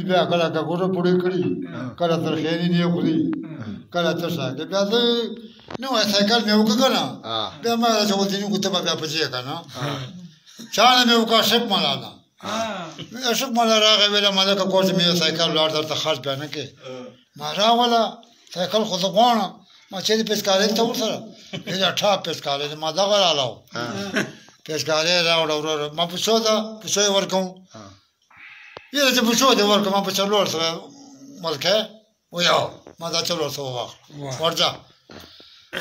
دي بیا کله کاکوټه پوړې کړي کله ترخیاني دي خوري کله ترشا کې بیا زه نوی سایکل مې وکړ کنه بیا ما چې ودینو کوته بیا پچې کنه چانه مې وکړ شپ مالانا شپ مالا راغی ویله مالک کوټ مې سایکل لاړ درته خرج بیا نه کې ما راوله سایکل خو زه غواړم ما چې دې پیسکاري ته ورسره دا ټاپ پیسکاري ما دغه رالاو پیسکاري راوړ ورور ما پوښو دا پوښو ورکوم یره چې پوښو دې ورکوم ما په چلور سره ملکه ویا ما دا چلور سره واخ ورځه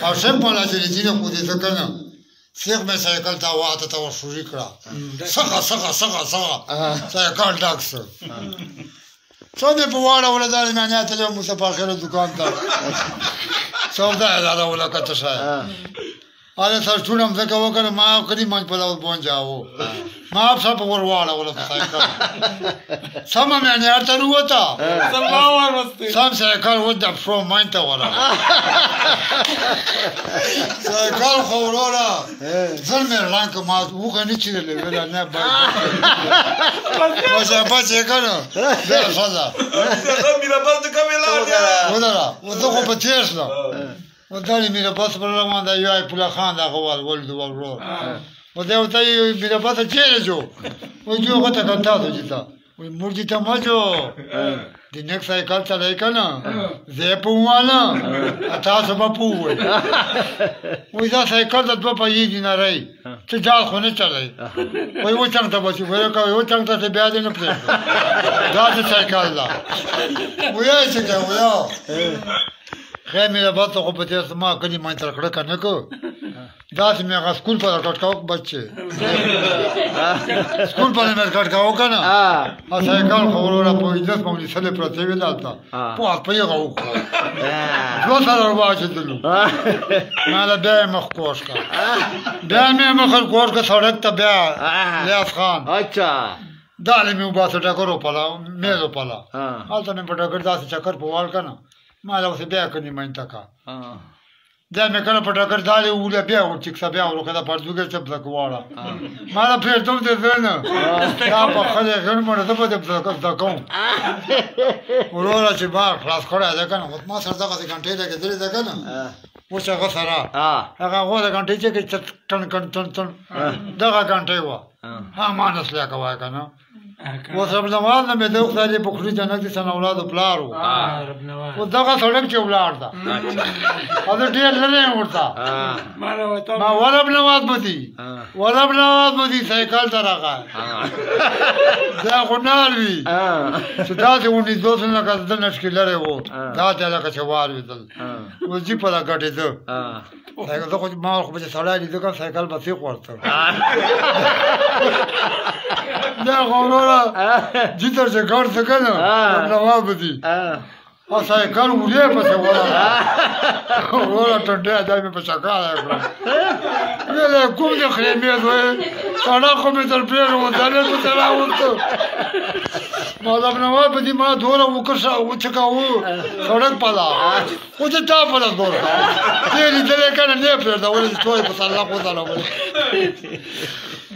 او شپ مالا چې دې نه کو دې څنګه سیخ مې سایکل تا واته تا ورشوري کړه څنګه سایکل ډاکس څو دې په واړه ولدار مې نه ته مصطفی خیر دکان ته سودا دا ولا کته شای اله سر چونم زکه وکړه ما کړي مې په لاو پونځاو ما په ور واړه ولا سایکل سم مې نه ارته وروته سم سایکل ود فرو ماینته ولا سایکل خورورا زلمه رانک ما وګه نه چیرلې ولا نه با وځه پاتې کنه دا فضا میرا بس کومه لا ودا ودا په تیرسلا وداني میرا بس پر روان دا یو پولا خان دا غوال ولد ورو ودا وتا میرا بس چیرې جو و جو غته کنتا ته جتا و مرجی ته ماجو د نیک سایکل چلای کنه زه پوواله اته سبا پووي و دا سایکل د په یی نه راي چې جال خو نه چلای وای و څنګه ته بچي وای کا و څنګه ته بیا دې نه پړ دا چې سایکل لا وای چې دا وای خیر مې به ته خو په دې سما کلی مې تر کړه کنه کو دا چې مې غا سکول په کټکاو بچي سکول په مې کټکاو کنه ا سایکل خورونه په دې په دې سره پرته ویلالتا په په یو غو نو سره واچ دلو مالا بیا مخ کوش کا بیا مې مخ کوش کا سړک ته بیا لیاس خان اچھا دالې مې وباسه ټکرو پلا مې پلا حالت مې په ټکر داسې چکر په وال کنه ما له اوسه بیا کني مې تکا دا مې کله په ټکر دالې وله بیا و چې بیا ورکه دا پرځوګر چې بل کوړه ما لا پیر ته دې نه دا په خله غن مړ ته په دې دا کوم ورور چې با خلاص کړه دا کنه ما سره دغه غنټې لګې درې دا کنه و چې هغه سره هغه غوړه غنټې چې ټن دغه غنټې و ها ما نسله کوي کنه و رب نواز نه مې د خدای په خوري جنت سن اولاد پلارو و دغه سړک چې ولار دا او ډېر لري ورته ما ورب نواز بودی سایکل ترغه دا غنال وی چې دا چې ونی دوه نه کړه د نشکل لري وو دا ته لکه چوار ویدل و جی په لا غټې ده سایکل خو ما خو به سړی دې کوم سایکل به څه ورته دا غوړه جیتر چې ګړ څه کنه نو بدی او سایکل وړي په څه ولا ټنډه دای په څکا ویله کوم دې خرمې دوی سړا کوم تر پیر و دلته په ترا ورته مطلب نو په دې ما دوره وکړه او چکاو سړک پالا او ته تا په لاس دوره دې دې کنه نه پر دا ولې توي په الله کو تعالی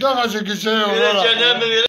دا چې کیسه ولا